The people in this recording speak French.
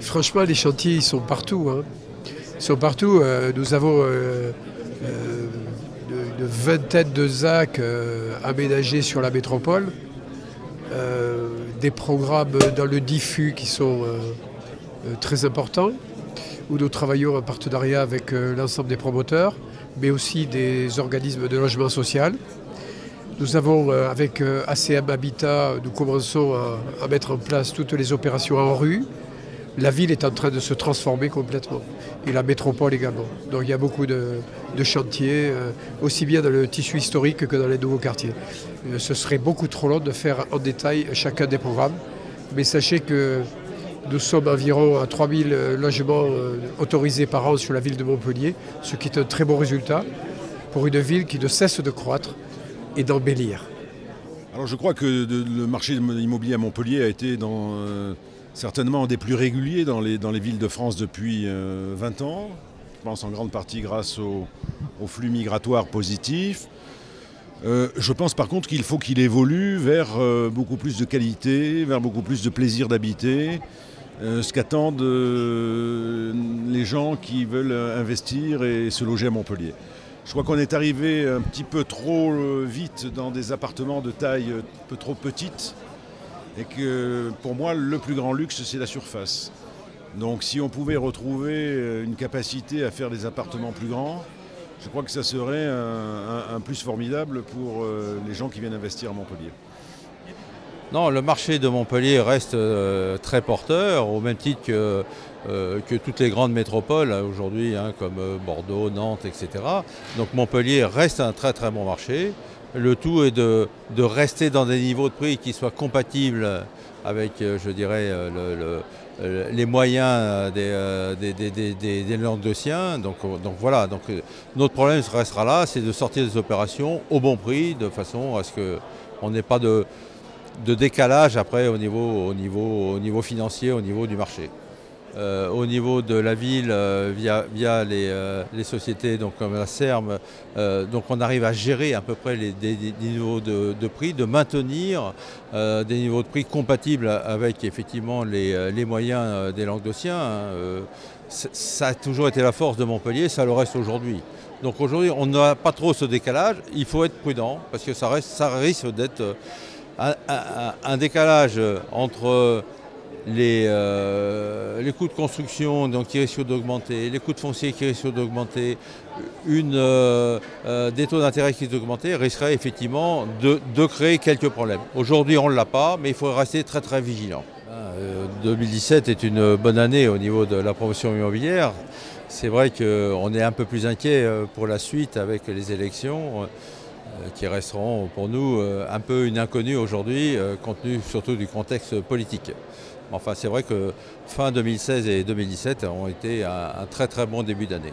Franchement, les chantiers, ils sont partout, hein. Ils sont partout. Nous avons une vingtaine de ZAC aménagés sur la métropole. Des programmes dans le diffus qui sont très importants, où nous travaillons en partenariat avec l'ensemble des promoteurs, mais aussi des organismes de logement social. Nous avons, avec ACM Habitat, nous commençons à mettre en place toutes les opérations en rue. La ville est en train de se transformer complètement, et la métropole également. Donc il y a beaucoup de chantiers, aussi bien dans le tissu historique que dans les nouveaux quartiers. Ce serait beaucoup trop long de faire en détail chacun des programmes, mais sachez que nous sommes environ à 3000 logements autorisés par an sur la ville de Montpellier, ce qui est un très bon résultat pour une ville qui ne cesse de croître et d'embellir. Alors je crois que le marché immobilier à Montpellier a été certainement un des plus réguliers dans les villes de France depuis 20 ans. Je pense en grande partie grâce au flux migratoire positif. Je pense par contre qu'il faut qu'il évolue vers beaucoup plus de qualité, vers beaucoup plus de plaisir d'habiter, ce qu'attendent les gens qui veulent investir et se loger à Montpellier. Je crois qu'on est arrivé un petit peu trop vite dans des appartements de taille un peu trop petite et que pour moi le plus grand luxe c'est la surface. Donc si on pouvait retrouver une capacité à faire des appartements plus grands, je crois que ça serait un plus formidable pour les gens qui viennent investir à Montpellier. Non, le marché de Montpellier reste très porteur, au même titre que toutes les grandes métropoles aujourd'hui, hein, comme Bordeaux, Nantes, etc. Donc Montpellier reste un très très bon marché. Le tout est de rester dans des niveaux de prix qui soient compatibles avec, je dirais, les moyens des Languedociens. Donc voilà, notre problème restera là, c'est de sortir des opérations au bon prix, de façon à ce qu'on n'ait pas de décalage après au niveau financier, au niveau du marché. Au niveau de la ville, via les sociétés donc comme la CERM, donc on arrive à gérer à peu près des niveaux de prix, de maintenir des niveaux de prix compatibles avec effectivement les moyens des Languedociens. Ça a toujours été la force de Montpellier, ça le reste aujourd'hui. Donc aujourd'hui on n'a pas trop ce décalage, il faut être prudent parce que ça risque d'être un décalage entre les coûts de construction donc, qui risquent d'augmenter, les coûts de foncier qui risquent d'augmenter, des taux d'intérêt qui risquent d'augmenter, risquerait effectivement de créer quelques problèmes. Aujourd'hui on ne l'a pas, mais il faut rester très très vigilant. 2017 est une bonne année au niveau de la promotion immobilière. C'est vrai qu'on est un peu plus inquiet pour la suite avec les élections qui resteront pour nous un peu une inconnue aujourd'hui, compte tenu surtout du contexte politique. Enfin, c'est vrai que fin 2016 et 2017 ont été un très très bon début d'année.